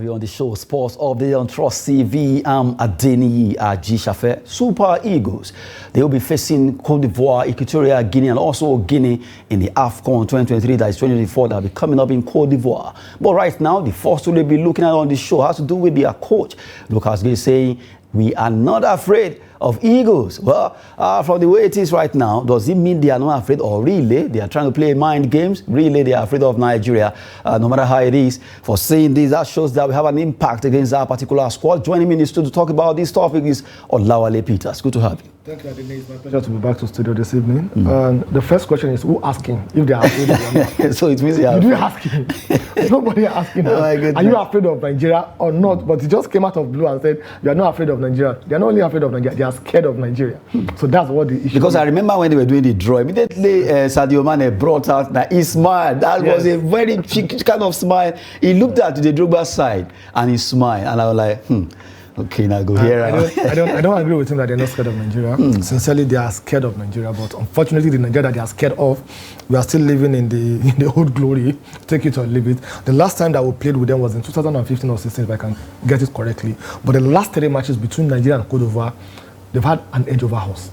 you on the show. Sports Update on Trust TV. I'm Adeniyi Ajishafe. Super Eagles. They will be facing Cote d'Ivoire, Equatorial Guinea, and also Guinea in the AFCON 2023. That is 2024. That will be coming up in Cote d'Ivoire. But right now, the first one we'll be looking at on the show has to do with their coach, Lucas Gay, saying, "We are not afraid of Eagles." Well, from the way it is right now, does it mean they are not afraid, or really they are trying to play mind games? Really, they are afraid of Nigeria, no matter how it is. For saying this, that shows that we have an impact against our particular squad. Joining me in the studio to talk about this topic is Olawale Peters. Good to have you. Thank you, Adeniyi. It's my pleasure to be back to studio this evening. The first question is, who asking if they are afraid of Nigeria? So it means they are. Did you asking? Nobody asking. Oh, are you afraid of Nigeria or not? But he just came out of blue and said, "You are not afraid of Nigeria." They are not only afraid of Nigeria; they are scared of Nigeria. So that's what the issue. Because I remember when they were doing the draw, immediately Sadio Mane brought out that he smiled. That was a very cheeky kind of smile. He looked at the Drogba side and he smiled, and I was like, okay, now go here. I don't agree with him that they're not scared of Nigeria. Sincerely, they are scared of Nigeria, but unfortunately, the Nigeria that they are scared of, we are still living in the old glory. Take it or leave it. The last time that we played with them was in 2015 or 16, if I can get it correctly. But the last 3 matches between Nigeria and Cote d'Ivoire, they've had an edge over us.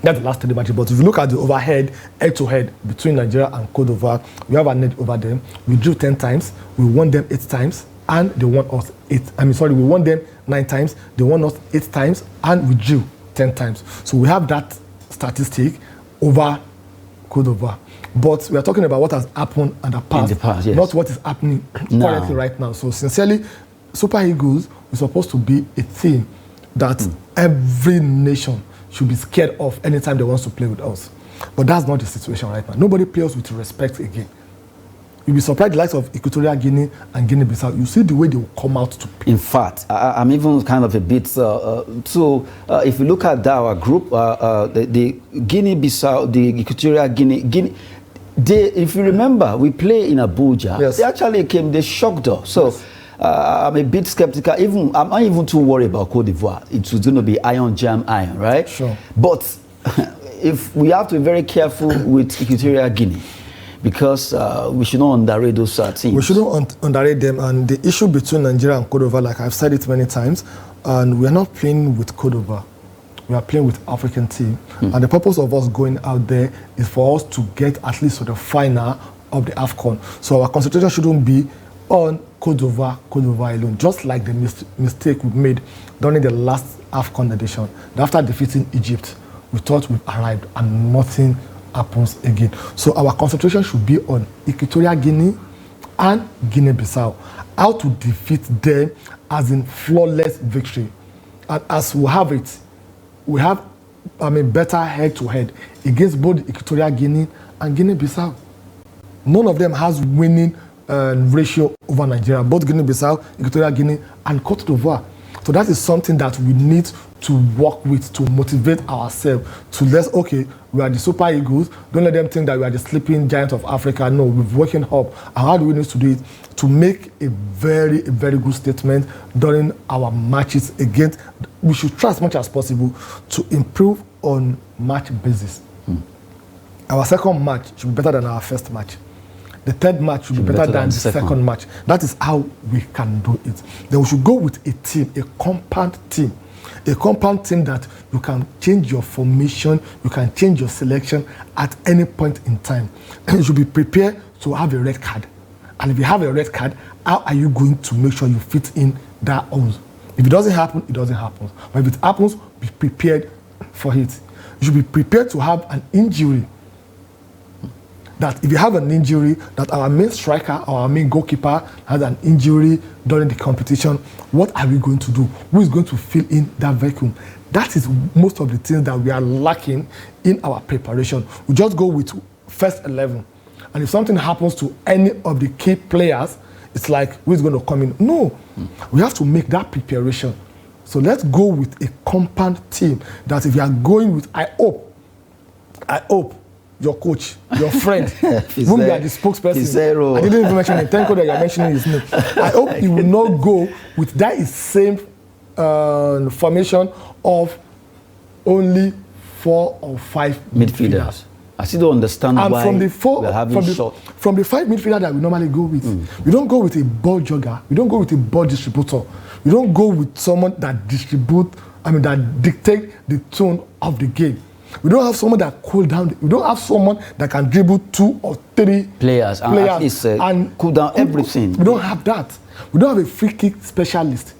That's the last 3 matches. But if you look at the overhead, head-to-head between Nigeria and Cote d'Ivoire, we have an edge over them. We drew 10 times, we won them 8 times, and they won us 8. We won them 9 times, they won us 8 times, and we drew 10 times. So we have that statistic over Cote d'Ivoire. But we are talking about what has happened in the past, yes. Not what is happening currently right now. So sincerely, Super Eagles is supposed to be a team that every nation should be scared of anytime they want to play with us. But that's not the situation right now. Nobody plays with respect again. You'll be surprised the likes of Equatorial Guinea and Guinea-Bissau. You see the way they will come out to play. In fact, I'm even kind of a bit... if you look at our group, the Guinea-Bissau, the Equatorial Guinea, if you remember, we play in Abuja. Yes. They actually came, they shocked us. So I'm a bit skeptical. I'm not even too worried about Cote d'Ivoire. It's going to be iron jam iron, right? Sure. But if we have to be very careful with Equatorial Guinea, because we should not underrate those teams. We shouldn't underrate them. And the issue between Nigeria and Cote d'Ivoire, like I've said it many times, and we are not playing with Cote d'Ivoire. We are playing with African team. And the purpose of us going out there is for us to get at least to the final of the AFCON. So our concentration shouldn't be on Cote d'Ivoire alone, just like the mistake we made during the last AFCON edition. After defeating Egypt, we thought we'd arrived and nothing happens again. So our concentration should be on Equatorial Guinea and Guinea-Bissau. How to defeat them as in flawless victory. And as we have it, we have better head-to-head against both Equatorial Guinea and Guinea-Bissau. None of them has winning ratio over Nigeria, both Guinea-Bissau, Equatorial Guinea, and Cote d'Ivoire. So that is something that we need to work with to motivate ourselves to okay, we are the Super Eagles. Don't let them think that we are the sleeping giant of Africa. No, we're working up. And how do we need to do it? To make a very good statement during our matches against. We should try as much as possible to improve on match basis. Our second match should be better than our first match. The third match should be better than the second match. That is how we can do it. Then we should go with a team, a compound team. A compound team that you can change your formation, you can change your selection at any point in time. You should be prepared to have a red card. And if you have a red card, how are you going to make sure you fit in that holes? If it doesn't happen, it doesn't happen. But if it happens, be prepared for it. You should be prepared to have an injury. That if you have an injury, that our main striker or our main goalkeeper has an injury during the competition, what are we going to do? Who is going to fill in that vacuum? That is most of the things that we are lacking in our preparation. We just go with first 11. And if something happens to any of the key players, it's like, who is going to come in? No. We have to make that preparation. So let's go with a compound team that if you are going with, I hope, your coach, your friend, whom you are the spokesperson. I didn't even mention him. Thank God that you are mentioning his name. I hope he will not go with that same formation of only 4 or 5 midfielders. I still don't understand and why from the four, we're having short. From the 5 midfielders that we normally go with, we don't go with a ball jogger. We don't go with a ball distributor. We don't go with someone that that dictate the tone of the game. We don't have someone that cool down. We don't have someone that can dribble 2 or 3 players and at least and cool down everything. We don't have that. We don't have a free kick specialist.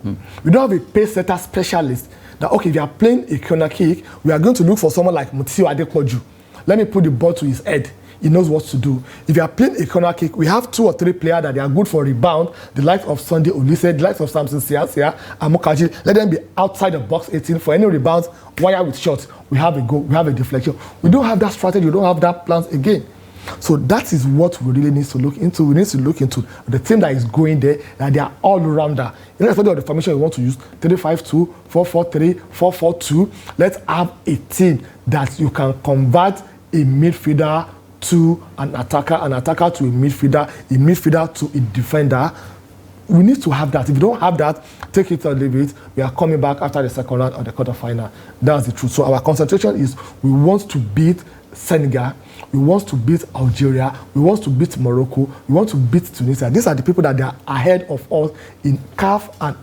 We don't have a pace setter specialist. That okay, if you are playing a corner kick, we are going to look for someone like Mutiu Adepoju. Let me put the ball to his head. He knows what to do. If you are playing a corner kick, we have 2 or 3 players that they are good for rebound. The likes of Sunday Olise, the likes of Samson Siasia, and Mokaji. Let them be outside the box 18 for any rebounds. Wire with shots. We have a goal. We have a deflection. We don't have that strategy. We don't have that plans again. So that is what we really need to look into. We need to look into the team that is going there, that they are all rounder. Irrespective of the formation we want to use, 3-5-2, 4-4-3, 4-4-2. Let's have a team that you can convert a midfielder to an attacker to a midfielder to a defender. We need to have that. If you don't have that, take it or leave it. We are coming back after the second round or the quarterfinal. That's the truth. So our concentration is we want to beat Senegal, we want to beat Algeria, we want to beat Morocco, we want to beat Tunisia. These are the people that they are ahead of us in CAF and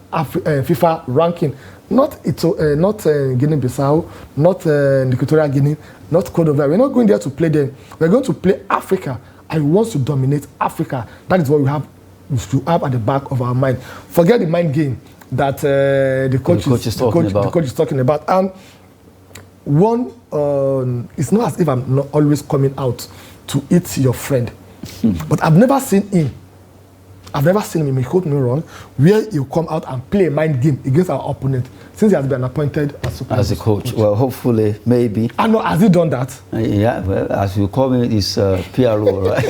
FIFA ranking. Not Guinea-Bissau, not Equatorial Guinea, not Cote d'Ivoire. We're not going there to play them. We're going to play Africa, and we want to dominate Africa. That is what we should have at the back of our mind. Forget the mind game that the coach is talking about. And one, it's not as if I'm not always coming out to eat your friend. But I've never seen him, he quote me wrong, where he'll come out and play a mind game against our opponent since he has been appointed as a coach. Well, hopefully, maybe. I know, has he done that? Yeah, well, as you call me, it's PRO, right?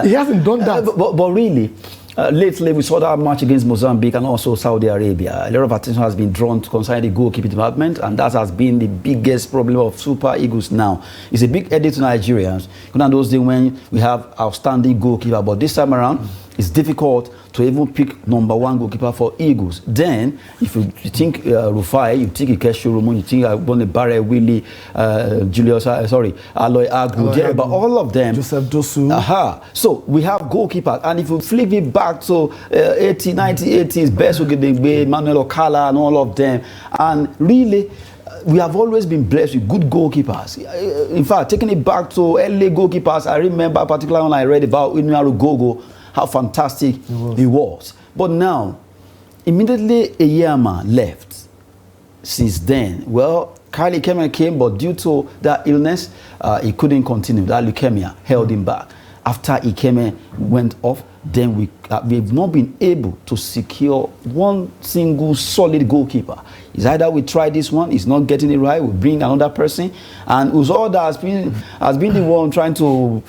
He hasn't done that. But really, lately we saw that match against Mozambique and also Saudi Arabia. A lot of attention has been drawn to concerning the goalkeeping department, and that has been the biggest problem of Super Eagles now. It's a big headache to Nigerians. You know, those days when we have outstanding goalkeeper, but this time around, it's difficult to even pick #1 goalkeeper for Eagles. Then, if you think Rufai, you think Ikeshurumu, you think Bonne Willie, Aloy Agu, but all of them. Joseph Dosu. So we have goalkeepers, and if you flip it back to 1980s, Best Ogedegbe, Manuel Okala, and all of them, and really, we have always been blessed with good goalkeepers. In fact, taking it back to LA goalkeepers, I remember particularly when I read about Unuaru Gogo, how fantastic he was. But now, immediately Eyama left. Since then, well, Kylie Ikeme came, but due to that illness, he couldn't continue. That leukemia held him back. After Ikeme went off, then we've not been able to secure one single solid goalkeeper. It's either we try this one, it's not getting it right, we bring another person, and Uzorda has been the one trying to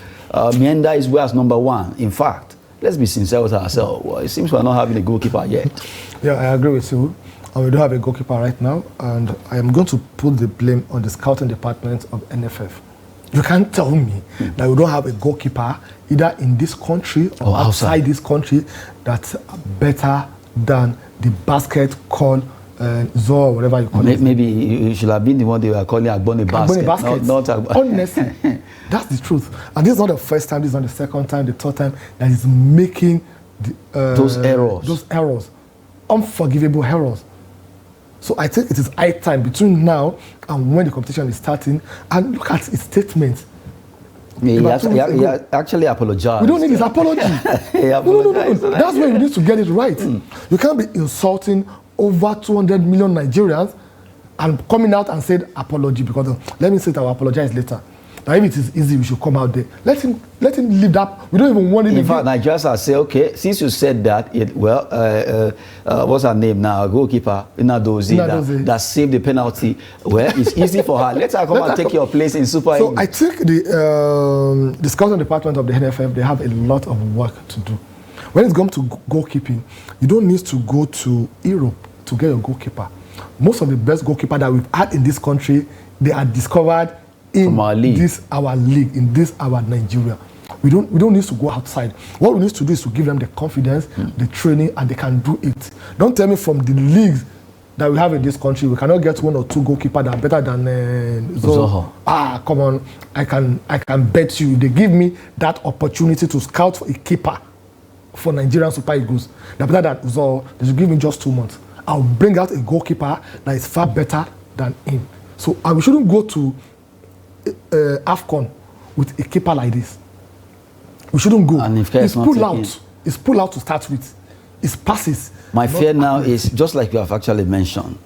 meander his way as #1. In fact, let's be sincere with ourselves. Well, it seems we're not having a goalkeeper yet. Yeah, I agree with you. We don't have a goalkeeper right now, and I am going to put the blame on the scouting department of NFF. You can't tell me that we don't have a goalkeeper either in this country or outside this country that's better than the basket called Zor, whatever you call it. Maybe you should have been the one they were calling Agbone Basket. Not honestly, that's the truth. And this is not the first time, this is not the second time, the third time that is making those errors. Unforgivable errors. So I think it is high time between now and when the competition is starting, and look at his statement. He actually apologized. We don't need his apology. No. That's where we need to get it right. You can't be insulting over 200 million Nigerians and coming out and said apology because let me say that I will apologize later. Now, if it is easy, we should come out there. Let him live that. We don't even want it. In fact, Nigerians are saying, okay, since you said that, what's her name now? Goalkeeper Inadozie that saved the penalty. Well, it's easy for her. Let her come and take your place in Super Eagles. So I think the scouting department of the NFF, they have a lot of work to do. When it's come to goalkeeping, you don't need to go to Europe to get your goalkeeper. Most of the best goalkeeper that we've had in this country, they are discovered in our league, in this our Nigeria. We don't need to go outside. What we need to do is to give them the confidence, the training, and they can do it. Don't tell me from the leagues that we have in this country, we cannot get 1 or 2 goalkeepers that are better than Zoho. Come on, I can bet you they give me that opportunity to scout for a keeper for Nigerian Super Eagles. They're better than Zoho. They should give me just 2 months. I'll bring out a goalkeeper that is far better than him. So we shouldn't go to AFCON with a keeper like this. We shouldn't go. And if it's pull out. It's pull out to start with. It's passes. My fear now is, just like you have actually mentioned,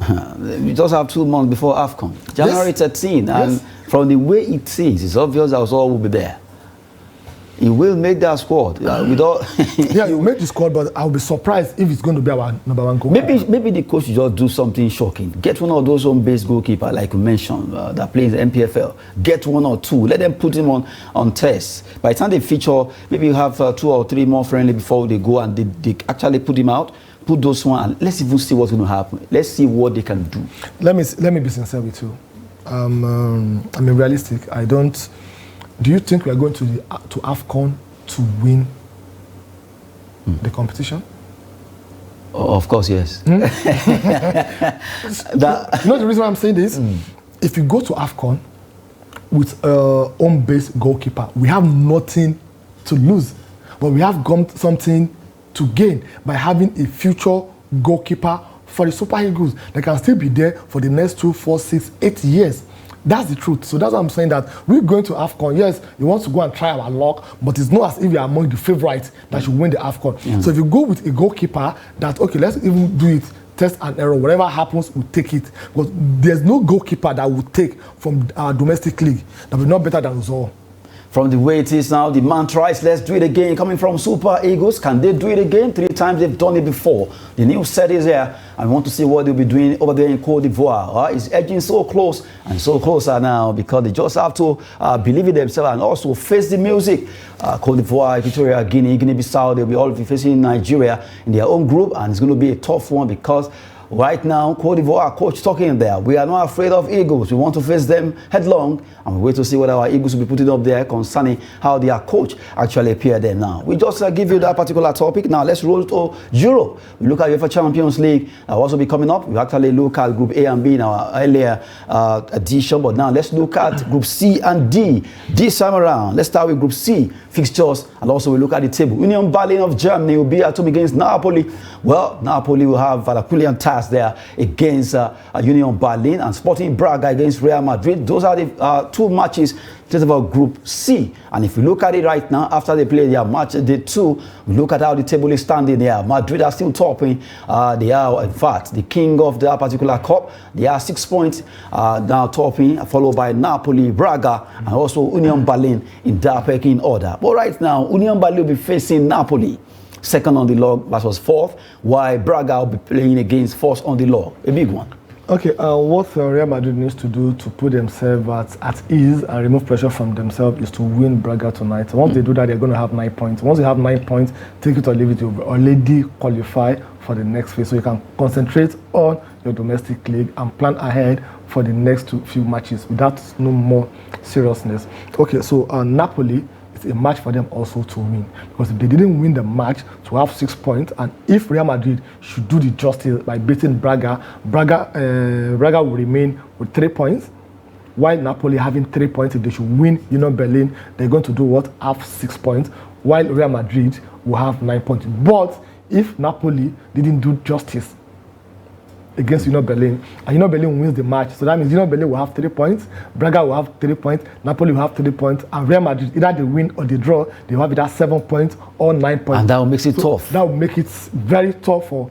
we just have 2 months before AFCON, January 13, and from the way it is, it's obvious that Zoho will be there. He will make that squad. Yeah, he'll make the squad, but I'll be surprised if it's going to be our #1 goalkeeper. Maybe the coach just do something shocking. Get one of those home-based goalkeepers, like you mentioned, that plays MPFL. Get 1 or 2. Let them put him on test. By the time they feature, maybe you have 2 or 3 more friendly before they go and they actually put him out. Put those one, and let's even see what's going to happen. Let's see what they can do. Let me be sincere with you. I'm realistic. I don't. Do you think we are going to AFCON to win the competition? Oh, of course, yes. You know the reason why I'm saying this? If you go to AFCON with a home-based goalkeeper, we have nothing to lose, but we have something to gain by having a future goalkeeper for the Super Eagles that can still be there for the next 2, 4, 6, 8 years. That's the truth. So that's why I'm saying that we're going to AFCON. Yes, you want to go and try our luck, but it's not as if you are among the favorites that should win the AFCON. So if you go with a goalkeeper that, okay, let's even do it, test and error, whatever happens, we'll take it. Because there's no goalkeeper that will take from our domestic league that will not better than Zoho. From the way it is now, the mantra is let's do it again. Coming from Super Eagles, can they do it again? 3 times they've done it before. The new set is here. I want to see what they'll be doing over there in Cote d'Ivoire. It's edging so close and so closer now because they just have to believe in themselves and also face the music. Cote d'Ivoire, Equatorial Guinea, Guinea-Bissau, they'll be all facing Nigeria in their own group, and it's going to be a tough one because right now, Cote d'Ivoire, coach talking there. We are not afraid of Eagles. We want to face them headlong, and we wait to see what our Eagles will be putting up there concerning how their coach actually appeared there now. We just give you that particular topic. Now, let's roll to Europe. We look at UEFA Champions League. I'll also be coming up. We actually look at Group A and B in our earlier edition, but now let's look at Group C and D. This time around, let's start with Group C fixtures, and also we look at the table. Union Berlin of Germany will be at home against Napoli. Well, Napoli will have a brilliant task there against Union Berlin, and Sporting Braga against Real Madrid. Those are the 2 matches just about Group C. And if you look at it right now, after they play their match day 2, we look at how the table is standing there. Madrid are still topping. They are, in fact, the king of that particular cup. They are 6 points now topping, followed by Napoli, Braga, and also Union Berlin in that pecking order. But right now, Union Berlin will be facing Napoli, second on the log versus 4th, while Braga will be playing against 4th on the log. A big one. Okay, what Real Madrid needs to do to put themselves at ease and remove pressure from themselves is to win Braga tonight. Once they do that, they're going to have 9 points. Once you have 9 points, take it or leave it, you'll already qualify for the next phase. So you can concentrate on your domestic league and plan ahead for the next few matches without no more seriousness. Okay, so Napoli, it's a match for them also to win, because if they didn't win the match, to have 6 points, and if Real Madrid should do the justice by beating Braga will remain with 3 points, while Napoli having 3 points. If they should win Union Berlin, they're going to do what? Have 6 points, while Real Madrid will have 9 points. But if Napoli didn't do justice against Union Berlin, and Union Berlin wins the match, so that means Union Berlin will have 3 points, Braga will have 3 points, Napoli will have 3 points, and Real Madrid, either they win or they draw, they will have either 7 points or 9 points. And that will make it tough. That will make it very tough for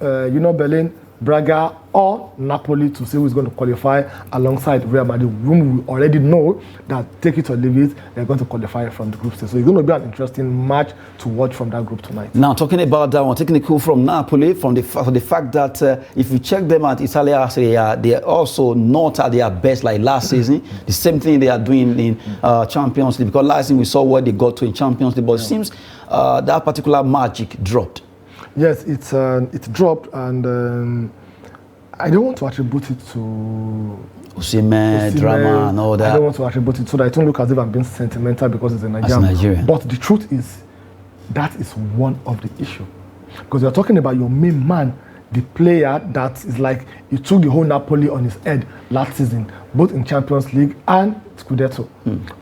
Union Berlin, Braga, or Napoli to see who is going to qualify alongside Real Madrid, whom we already know that, take it or leave it, they're going to qualify from the group stage. So it's going to be an interesting match to watch from that group tonight. Now, talking about that one, taking a cue from Napoli, from the fact that if you check them at Italia Serie A, they are also not at their best like last season. The same thing they are doing in Champions League, because last season we saw what they got to in Champions League, but it seems that particular magic dropped. Yes, it dropped, and I don't want to attribute it to Osimhen, drama and all that. I don't want to attribute it so that I don't look as if I'm being sentimental because it's a Nigerian. But the truth is, that is one of the issues. Because you're talking about your main man the player that is like he took the whole Napoli on his head last season, both in Champions League and Scudetto.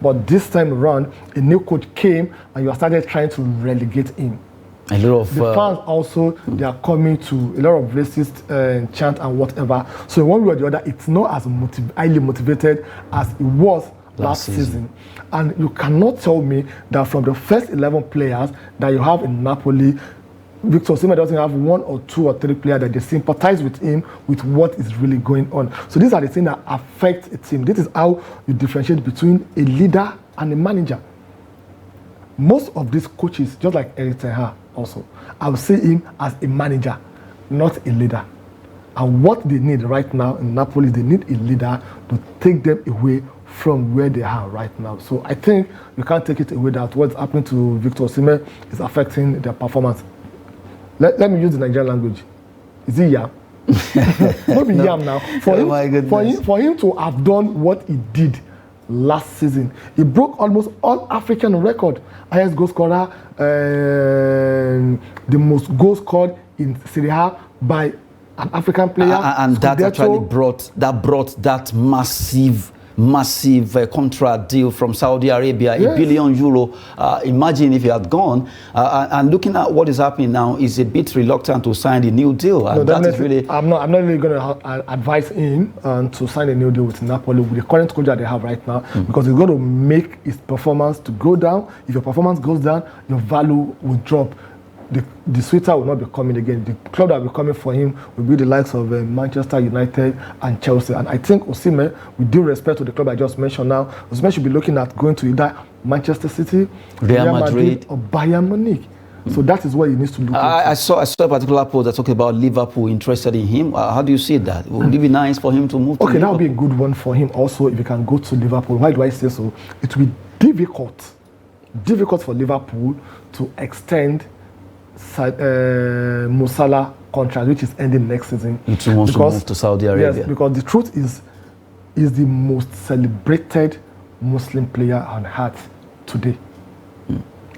But this time around, a new coach came and you started trying to relegate him. A lot of the fans also, they are coming to a lot of racist chant and whatever. So in one way or the other, it's not as highly motivated as it was last season. And you cannot tell me that from the first 11 players that you have in Napoli, Victor Osimhen doesn't have 1 or 2 or 3 players that they sympathize with him with what is really going on. So these are the things that affect a team. This is how you differentiate between a leader and a manager. Most of these coaches, just like Erik ten Hag also, I would see him as a manager, not a leader. And what they need right now in Napoli, they need a leader to take them away from where they are right now. So I think you can't take it away that what's happening to Victor Osimhen is affecting their performance. Let me use the Nigerian language. Is it yam? Not be yam now. For him to have done what he did last season, he broke almost all African record. Highest goal scorer, the most goals scored in Serie A by an African player. And that actually brought that massive contract deal from Saudi Arabia, yes. €1 billion. Imagine if he had gone. And looking at what is happening now, he's a bit reluctant to sign the new deal. And no, that is really. I'm not really going to advise him to sign a new deal with Napoli with the current coach that they have right now, because he's going to make his performance to go down. If your performance goes down, your value will drop. The sweeter will not be coming again. The club that will be coming for him will be the likes of Manchester United and Chelsea. And I think Osimhen, with due respect to the club I just mentioned now, Osimhen should be looking at going to either Manchester City, Real Madrid or Bayern Munich. So that is what he needs to look at. I saw a particular post that talked about Liverpool interested in him. How do you see that? Would it be nice for him to move to Liverpool? That would be a good one for him also if he can go to Liverpool. Why do I say so? It will be difficult for Liverpool to extend Mo Salah contract, which is ending next season. He wants to move to Saudi Arabia. Yes, because the truth is the most celebrated Muslim player on earth today.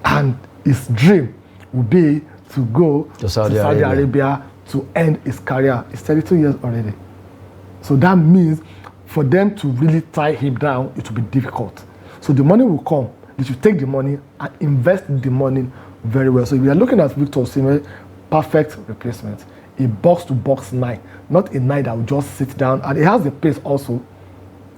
And his dream would be to go to Saudi Arabia to end his career. He's 32 years already. So that means for them to really tie him down, it will be difficult. So the money will come. They should take the money and invest the money very well. So if we are looking at Victor Osimhen, perfect replacement. A box-to-box 9, not a 9 that will just sit down. And he has the pace also.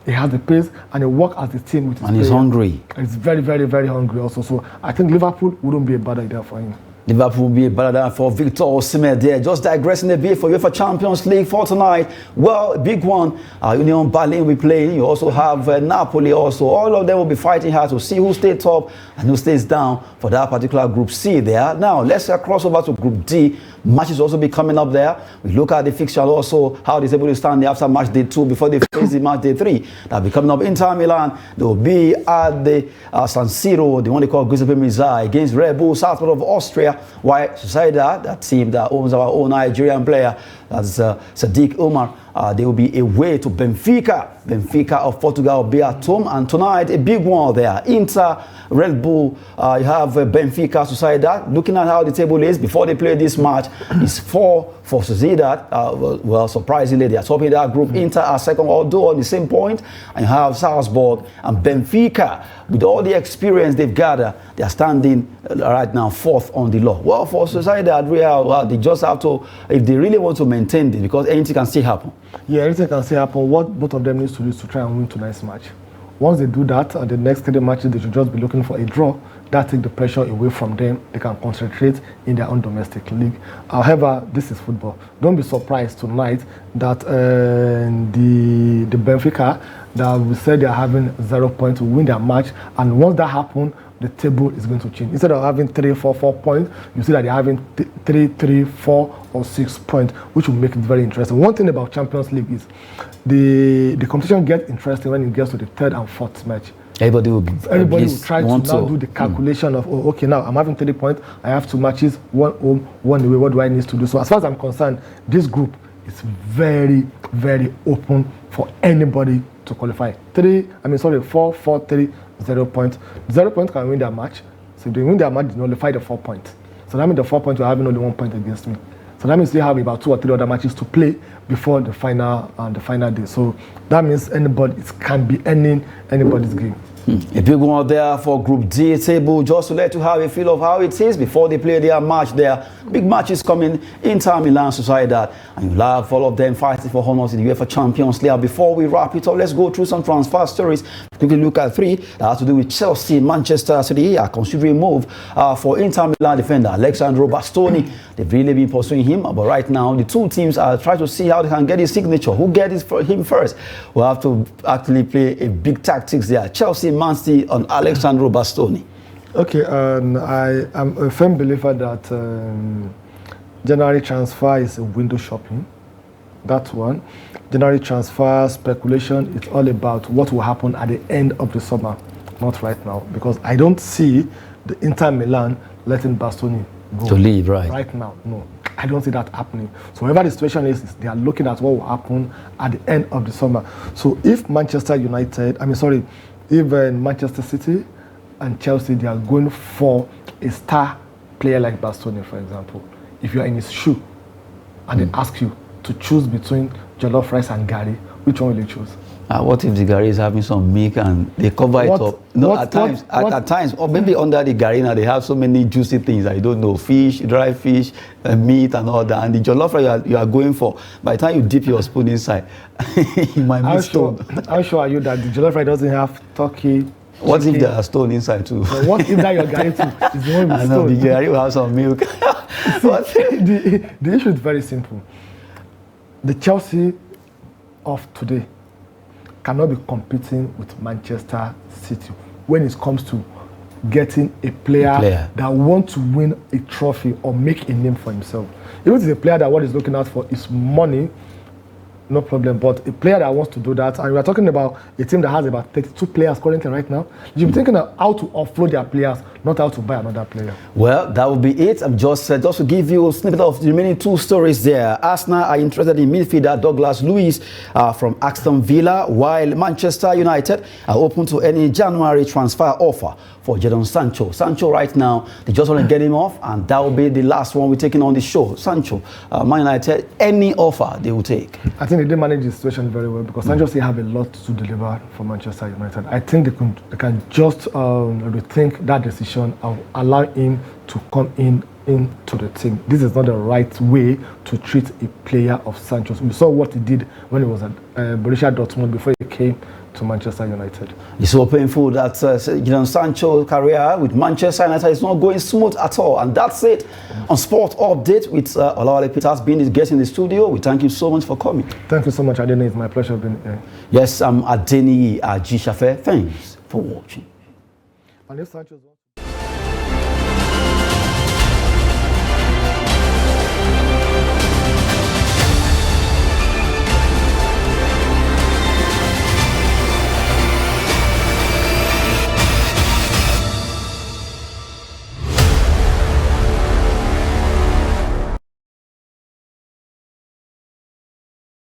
He has the pace and he works as a team with his And he's hungry. And he's very, very, very hungry also. So I think Liverpool wouldn't be a bad idea for him. Liverpool will be a bad idea for Victor Osimhen there. Just digressing a bit for UEFA Champions League for tonight. Well, big one. Union Berlin will be playing. You also have Napoli also. All of them will be fighting hard to see who stays top and who stays down for that particular Group C there. Now, let's cross over to Group D. Matches also be coming up there. We look at the fixture also, how they're able to stand after match day 2 before they face the match day 3. That'll be coming up. Inter Milan, they'll be at the San Siro, the one they call Giuseppe Meazza, against Red Bull Salzburg of Austria. Why Sociedad, that team that owns our own Nigerian player, that's Sadiq Umar, they will be away to Benfica. Benfica of Portugal will be at home. And tonight, a big one there. Inter, Red Bull, you have Benfica, Sociedad. Looking at how the table is, before they play this match, it's 4 for Sociedad. Well, surprisingly, they are topping that group. Inter are second, although on the same point. And you have Salzburg and Benfica. With all the experience they've gathered, they are standing right now 4th on the law. Well, for Sociedad, they just have to, if they really want to maintain this, because anything can still happen. Yeah, anything can still happen. What both of them need to do is to try and win tonight's match. Once they do that, the next 3 matches, they should just be looking for a draw. That takes the pressure away from them. They can concentrate in their own domestic league. However, this is football. Don't be surprised tonight that the Benfica, that we said they are having 0 points, will win their match. And once that happens, the table is going to change. Instead of having 3, 4, 4 points, you see that they're having 3, 3, 4, or 6 points, which will make it very interesting. One thing about Champions League is the competition gets interesting when it gets to the 3rd and 4th match. Everybody will try to now do the calculation of, oh, okay, now I'm having 3 points, I have 2 matches, 1 home, 1 away, what do I need to do? So as far as I'm concerned, this group is very, very open for anybody to qualify. 4, 4, 3, 0 points. 0 points can win their match. So if they win their match, they nullify the 4 points. So that means the 4 points, you're having only 1 point against me. So that means they have about 2 or 3 other matches to play before the final day. So that means it can be anybody's game. A big one there for Group D table, just to let you have a feel of how it is before they play their match there. Big matches coming, Inter Milan, Sociedad, and you'll have all of them fighting for honors in the UEFA Champions League. Before we wrap it up, let's go through some transfer stories. Quickly look at 3 that has to do with Chelsea, Manchester City, a considering move for Inter Milan defender Alexandro Bastoni. They've really been pursuing him, but right now the 2 teams are trying to see how they can get his signature. Who gets it for him first? We'll have to actually play a big tactics there. Chelsea, Man City on Alexandro Bastoni. Okay, I am a firm believer that January transfer is a window shopping. That one. January transfer speculation, it's all about what will happen at the end of the summer, not right now. Because I don't see the Inter Milan letting Bastoni go. To leave, right? Right now, no. I don't see that happening. So whatever the situation is, they are looking at what will happen at the end of the summer. So if Manchester City and Chelsea, they are going for a star player like Bastoni, for example. If you are in his shoe and they ask you to choose between jollof rice and gari, which one will you choose? What if the gari is having some milk and they cover it up? No, at times, or maybe under the gari now they have so many juicy things. I don't know, fish, dry fish, meat, and all that. And the jollof rice you are going for, by the time you dip your spoon inside, you might miss stone. How sure are you that the jollof rice doesn't have turkey? What if there are stone inside too? So what if that your gari too is the one with I stone? know, the gari will have some milk. The issue is very simple. The Chelsea of today cannot be competing with Manchester City when it comes to getting a player that wants to win a trophy or make a name for himself. Even if it's a player that what he's looking out for is money, no problem. But a player that wants to do that, and we're talking about a team that has about 32 players currently right now, you'll be thinking of how to offload their players, not how to buy another player. Well, that will be it. I'm just to give you a snippet of the remaining 2 stories there. Arsenal are interested in midfielder Douglas Luiz from Aston Villa, while Manchester United are open to any January transfer offer for Jadon Sancho. Sancho right now, they just want to get him off, and that will be the last one we're taking on the show. Sancho, Man United, any offer they will take. I think they did manage the situation very well because Sancho still have a lot to deliver for Manchester United. I think they can just rethink that decision and allow him to come into the team. This is not the right way to treat a player of Sancho's. We saw what he did when he was at Borussia Dortmund before he came to Manchester United. It's so painful that Jadon Sancho's career with Manchester United is not going smooth at all. And that's it on Sport Update with Olawale Peters being his guest in the studio. We thank you so much for coming. Thank you so much, Adeni. It's my pleasure being here. Yes, I'm Adeni Ajishafe. Thanks for watching. And if Sancho's